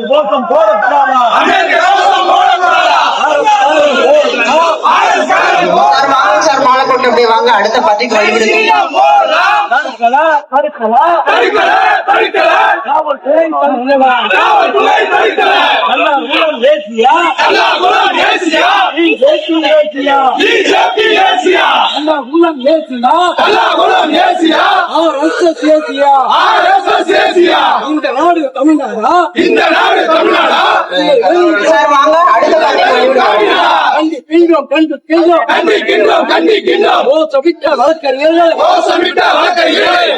கோஷம் போடக்கூடாதா? சார் மாலை போட்டு அப்படியே வாங்க, அடுத்த பத்திரிக்கை வழிவிடுங்க. இந்த நாடு தமிழ்நாடா? சார் வாங்க, அடுத்த பத்திரிக்கை வழிவிடுங்க. கண்டிக்கின்றோம். மோசமிட்ட வழக்கறிஞர்கள்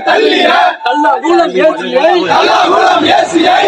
தள்ளிய அல்லா ஊழல் ஏசியை